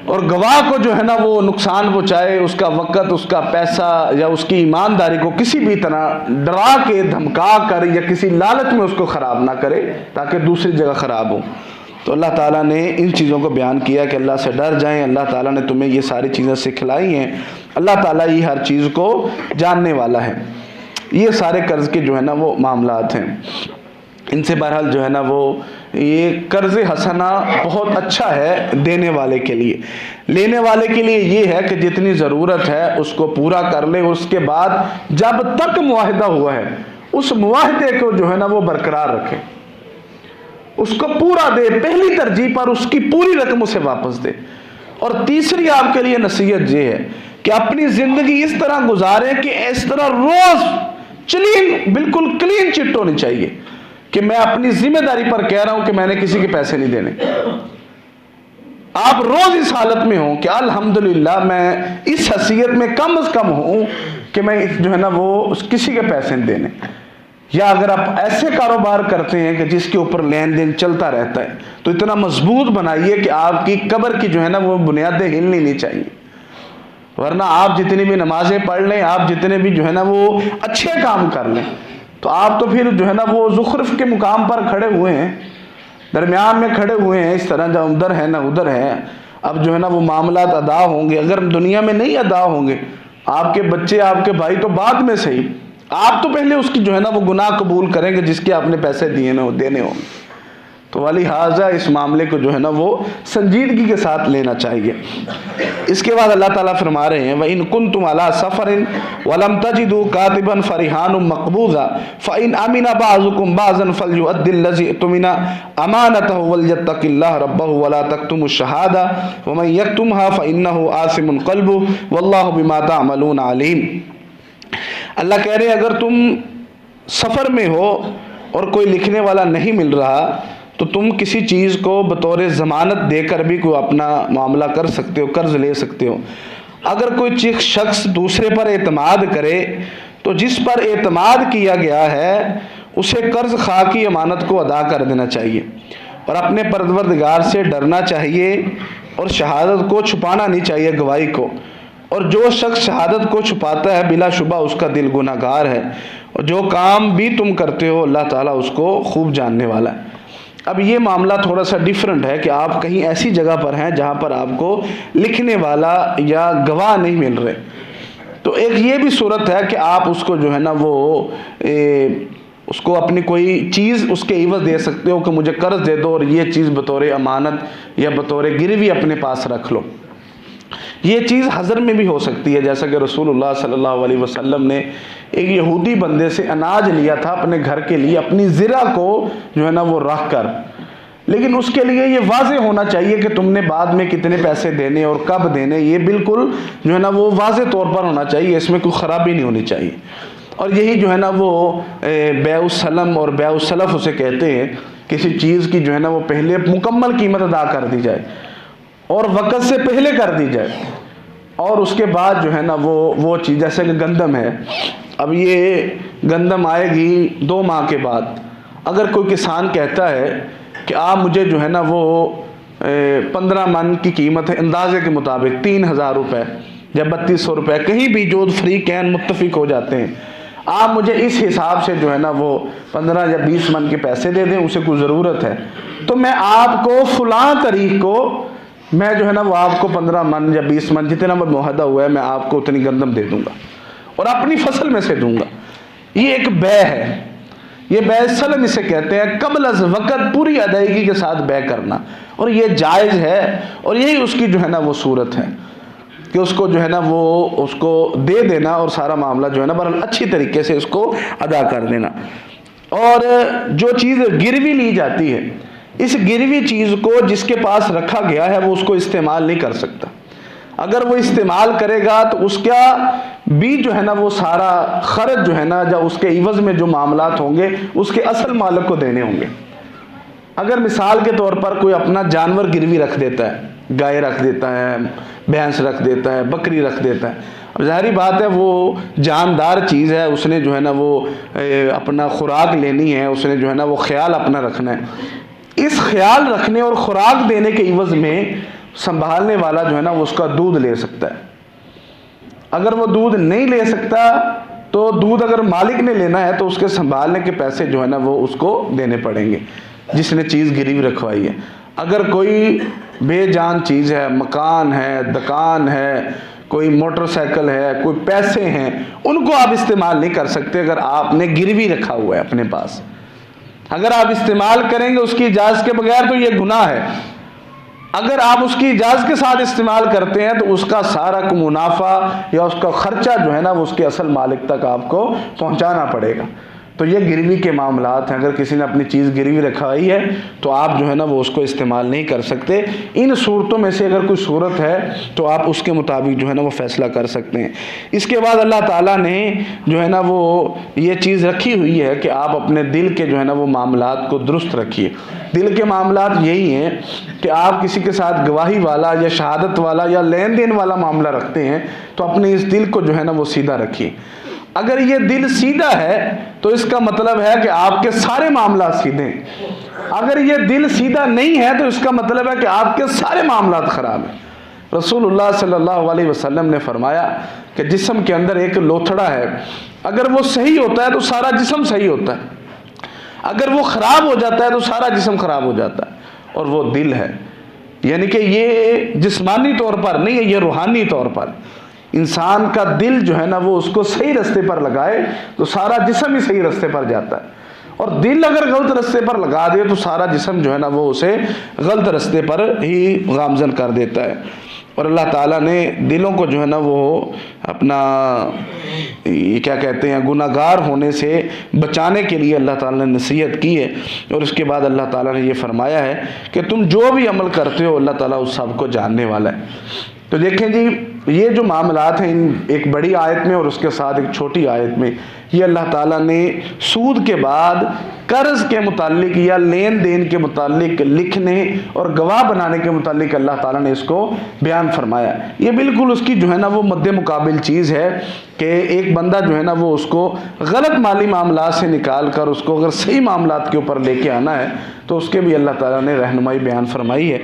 اور گواہ کو جو ہے نا وہ نقصان پہنچائے، اس کا وقت، اس کا پیسہ یا اس کی ایمانداری کو کسی بھی طرح ڈرا کے دھمکا کر یا کسی لالچ میں اس کو خراب نہ کرے تاکہ دوسری جگہ خراب ہو۔ تو اللہ تعالیٰ نے ان چیزوں کو بیان کیا کہ اللہ سے ڈر جائیں، اللہ تعالیٰ نے تمہیں یہ ساری چیزیں سکھلائی ہیں، اللہ تعالیٰ یہ ہر چیز کو جاننے والا ہے۔ یہ سارے قرض کے جو ہے نا وہ معاملات ہیں، ان سے بہرحال جو ہے نا وہ یہ قرض حسنہ بہت اچھا ہے دینے والے کے لیے۔ لینے والے کے لیے یہ ہے کہ جتنی ضرورت ہے اس کو پورا کر لے، اس کے بعد جب تک معاہدہ ہوا ہے اس معاہدے کو جو ہے نا وہ برقرار رکھے، اس کو پورا دے، پہلی ترجیح پر اس کی پوری رقم اسے واپس دے۔ اور تیسری آپ کے لیے نصیحت یہ ہے کہ اپنی زندگی اس طرح گزاریں کہ اس طرح روز بالکل کلین چٹ ہونی چاہیے کہ میں اپنی ذمہ داری پر کہہ رہا ہوں کہ میں نے کسی کے پیسے نہیں دینے۔ آپ روز اس حالت میں ہوں کہ الحمدللہ میں اس حیثیت میں کم از کم ہوں کہ میں جو ہے نا وہ کسی کے پیسے نہیں دینے۔ یا اگر آپ ایسے کاروبار کرتے ہیں کہ جس کے اوپر لین دین چلتا رہتا ہے تو اتنا مضبوط بنائیے کہ آپ کی قبر کی جو ہے نا وہ بنیادیں ہلنی نہیں چاہیے، ورنہ آپ جتنی بھی نمازیں پڑھ لیں، آپ جتنے بھی جو ہے نا وہ اچھے کام کر لیں، تو آپ تو پھر جو ہے نا وہ زخرف کے مقام پر کھڑے ہوئے ہیں، درمیان میں کھڑے ہوئے ہیں، اس طرح جب ادھر ہے نہ ادھر ہے۔ اب جو ہے نا وہ معاملات ادا ہوں گے، اگر دنیا میں نہیں ادا ہوں گے، آپ کے بچے، آپ کے بھائی تو بعد میں صحیح، آپ تو پہلے اس کی جو ہے نا وہ گناہ قبول کریں گے جس کے آپ نے پیسے دیے نا وہ دینے ہوں گے۔ تو ولہٰذا اس معاملے کو جو ہے نا وہ سنجیدگی کے ساتھ لینا چاہیے۔ اس کے بعد اللہ تعالیٰ فرما رہے ہیں وَإِن كُنتُمْ عَلَىٰ سَفَرٍ وَلَمْ تَجِدُوا كَاتِبًا فَرِهَانٌ مَقْبُوضًا فَإِنْ أَمِنَ بَعْضُكُمْ بَعْضًا فَلْيُؤَدِّ الَّذِي اؤْتُمِنَ أَمَانَتَهُ وَلْيَتَّقِ اللَّهَ رَبَّهُ وَلَا تَكْتُمُوا الشَّهَادَةَ وَمَن يَكْتُمْهَا فَإِنَّهُ آثِمٌ قَلْبُهُ وَاللَّهُ بِمَا تَعْمَلُونَ عَلِيمٌ۔ اللہ کہہ رہے ہیں اگر تم سفر میں ہو اور کوئی لکھنے والا نہیں مل رہا تو تم کسی چیز کو بطور ضمانت دے کر بھی کوئی اپنا معاملہ کر سکتے ہو، قرض لے سکتے ہو۔ اگر کوئی شخص دوسرے پر اعتماد کرے تو جس پر اعتماد کیا گیا ہے اسے قرض خواہ کی امانت کو ادا کر دینا چاہیے اور اپنے پروردگار سے ڈرنا چاہیے اور شہادت کو چھپانا نہیں چاہیے، گواہی کو۔ اور جو شخص شہادت کو چھپاتا ہے بلا شبہ اس کا دل گناہ گار ہے، اور جو کام بھی تم کرتے ہو اللہ تعالیٰ اس کو خوب جاننے والا ہے۔ اب یہ معاملہ تھوڑا سا ڈیفرنٹ ہے کہ آپ کہیں ایسی جگہ پر ہیں جہاں پر آپ کو لکھنے والا یا گواہ نہیں مل رہے، تو ایک یہ بھی صورت ہے کہ آپ اس کو جو ہے نا وہ اس کو اپنی کوئی چیز اس کے عوض دے سکتے ہو کہ مجھے قرض دے دو اور یہ چیز بطور امانت یا بطور گروی اپنے پاس رکھ لو۔ یہ چیز حضر میں بھی ہو سکتی ہے، جیسا کہ رسول اللہ صلی اللہ علیہ وسلم نے ایک یہودی بندے سے اناج لیا تھا اپنے گھر کے لیے، اپنی زرہ کو جو ہے نا وہ رکھ کر، لیکن اس کے لیے یہ واضح ہونا چاہیے کہ تم نے بعد میں کتنے پیسے دینے اور کب دینے، یہ بالکل جو ہے نا وہ واضح طور پر ہونا چاہیے، اس میں کوئی خرابی نہیں ہونی چاہیے۔ اور یہی جو ہے نا وہ بیع السلم اور بیع السلف اسے کہتے ہیں، کسی چیز کی جو ہے نا وہ پہلے مکمل قیمت ادا کر دی جائے اور وقت سے پہلے کر دی جائے، اور اس کے بعد جو ہے نا وہ چیز، جیسے کہ گندم ہے، اب یہ گندم آئے گی 2 ماہ کے بعد، اگر کوئی کسان کہتا ہے کہ آپ مجھے جو ہے نا وہ 15 من کی قیمت ہے اندازے کے مطابق 3000 روپے یا 3200 روپے، کہیں بھی جو فریقین متفق ہو جاتے ہیں، آپ مجھے اس حساب سے جو ہے نا وہ 15 یا 20 من کے پیسے دے دیں، اسے کوئی ضرورت ہے تو میں آپ کو فلاں تاریخ کو میں جو ہے نا وہ آپ کو 15 من یا 20 من جتنا معاہدہ ہوا ہے میں آپ کو اتنی گندم دے دوں گا اور اپنی فصل میں سے دوں گا۔ یہ ایک بیع ہے، یہ بیع سلم اسے کہتے ہیں، قبل از وقت پوری ادائیگی کے ساتھ بیع کرنا، اور یہ جائز ہے، اور یہی اس کی جو ہے نا وہ صورت ہے کہ اس کو جو ہے نا وہ اس کو دے دینا اور سارا معاملہ جو ہے نا بہرحال اچھی طریقے سے اس کو ادا کر دینا۔ اور جو چیز گروی لی جاتی ہے، اس گروی چیز کو جس کے پاس رکھا گیا ہے وہ اس کو استعمال نہیں کر سکتا، اگر وہ استعمال کرے گا تو اس کا بھی جو ہے نا وہ سارا خرچ جو ہے نا جو اس کے عوض میں جو معاملات ہوں گے اس کے اصل مالک کو دینے ہوں گے۔ اگر مثال کے طور پر کوئی اپنا جانور گروی رکھ دیتا ہے، گائے رکھ دیتا ہے، بھینس رکھ دیتا ہے، بکری رکھ دیتا ہے، اب ظاہری بات ہے وہ جاندار چیز ہے، اس نے جو ہے نا وہ اپنا خوراک لینی ہے، اس نے جو ہے نا وہ خیال اپنا رکھنا ہے۔ اس خیال رکھنے اور خوراک دینے کے عوض میں سنبھالنے والا جو ہے نا وہ اس کا دودھ لے سکتا ہے۔ اگر وہ دودھ نہیں لے سکتا تو دودھ اگر مالک نے لینا ہے تو اس کے سنبھالنے کے پیسے جو ہے نا وہ اس کو دینے پڑیں گے جس نے چیز گروی رکھوائی ہے۔ اگر کوئی بے جان چیز ہے، مکان ہے، دکان ہے، کوئی موٹر سائیکل ہے، کوئی پیسے ہیں، ان کو آپ استعمال نہیں کر سکتے اگر آپ نے گروی رکھا ہوا ہے اپنے پاس۔ اگر آپ استعمال کریں گے اس کی اجازت کے بغیر تو یہ گناہ ہے۔ اگر آپ اس کی اجازت کے ساتھ استعمال کرتے ہیں تو اس کا سارا منافع یا اس کا خرچہ جو ہے نا وہ اس کے اصل مالک تک آپ کو پہنچانا پڑے گا۔ تو یہ گروی کے معاملات ہیں۔ اگر کسی نے اپنی چیز گروی رکھوائی ہے تو آپ جو ہے نا وہ اس کو استعمال نہیں کر سکتے۔ ان صورتوں میں سے اگر کوئی صورت ہے تو آپ اس کے مطابق جو ہے نا وہ فیصلہ کر سکتے ہیں۔ اس کے بعد اللہ تعالیٰ نے جو ہے نا وہ یہ چیز رکھی ہوئی ہے کہ آپ اپنے دل کے جو ہے نا وہ معاملات کو درست رکھیے۔ دل کے معاملات یہی ہیں کہ آپ کسی کے ساتھ گواہی والا یا شہادت والا یا لین دین والا معاملہ رکھتے ہیں تو اپنے اس دل کو جو ہے نا وہ سیدھا رکھیے۔ اگر یہ دل سیدھا ہے تو اس کا مطلب ہے کہ آپ کے سارے معاملات سیدھے ہیں۔ اگر یہ دل سیدھا نہیں ہے تو اس کا مطلب ہے کہ آپ کے سارے معاملات خراب ہیں۔ رسول اللہ صلی اللہ علیہ وسلم نے فرمایا کہ جسم کے اندر ایک لوتھڑا ہے، اگر وہ صحیح ہوتا ہے تو سارا جسم صحیح ہوتا ہے، اگر وہ خراب ہو جاتا ہے تو سارا جسم خراب ہو جاتا ہے، اور وہ دل ہے۔ یعنی کہ یہ جسمانی طور پر نہیں ہے، یہ روحانی طور پر۔ انسان کا دل جو ہے نا وہ اس کو صحیح رستے پر لگائے تو سارا جسم ہی صحیح رستے پر جاتا ہے، اور دل اگر غلط رستے پر لگا دے تو سارا جسم جو ہے نا وہ اسے غلط رستے پر ہی گامزن کر دیتا ہے۔ اور اللہ تعالیٰ نے دلوں کو جو ہے نا وہ اپنا یہ کیا کہتے ہیں گناہ گار ہونے سے بچانے کے لیے اللہ تعالیٰ نے نصیحت کی ہے۔ اور اس کے بعد اللہ تعالیٰ نے یہ فرمایا ہے کہ تم جو بھی عمل کرتے ہو اللہ تعالیٰ اس سب کو جاننے والا ہے۔ تو دیکھیں جی یہ جو معاملات ہیں ایک بڑی آیت میں اور اس کے ساتھ ایک چھوٹی آیت میں، یہ اللہ تعالیٰ نے سود کے بعد قرض کے متعلق یا لین دین کے متعلق لکھنے اور گواہ بنانے کے متعلق اللہ تعالیٰ نے اس کو بیان فرمایا۔ یہ بالکل اس کی جو ہے نا وہ مد مقابل چیز ہے کہ ایک بندہ جو ہے نا وہ اس کو غلط مالی معاملات سے نکال کر اس کو اگر صحیح معاملات کے اوپر لے کے آنا ہے تو اس کے بھی اللہ تعالیٰ نے رہنمائی بیان فرمائی ہے۔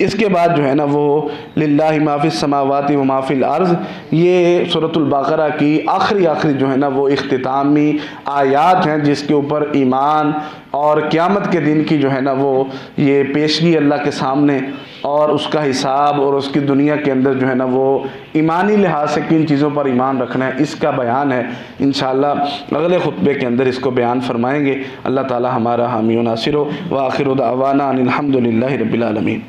اس کے بعد جو ہے نا وہ للہ ما فی السماوات و ما فی الارض، یہ سورۃ البقرہ کی آخری جو ہے نا وہ اختتامی آیات ہیں جس کے اوپر ایمان اور قیامت کے دن کی جو ہے نا وہ یہ پیشگی اللہ کے سامنے اور اس کا حساب اور اس کی دنیا کے اندر جو ہے نا وہ ایمانی لحاظ سے کن چیزوں پر ایمان رکھنا ہے اس کا بیان ہے۔ انشاءاللہ اگلے خطبے کے اندر اس کو بیان فرمائیں گے۔ اللہ تعالی ہمارا حامی و ناصر ہو۔ وآخر دعوانا ان الحمد للہ رب العالمین۔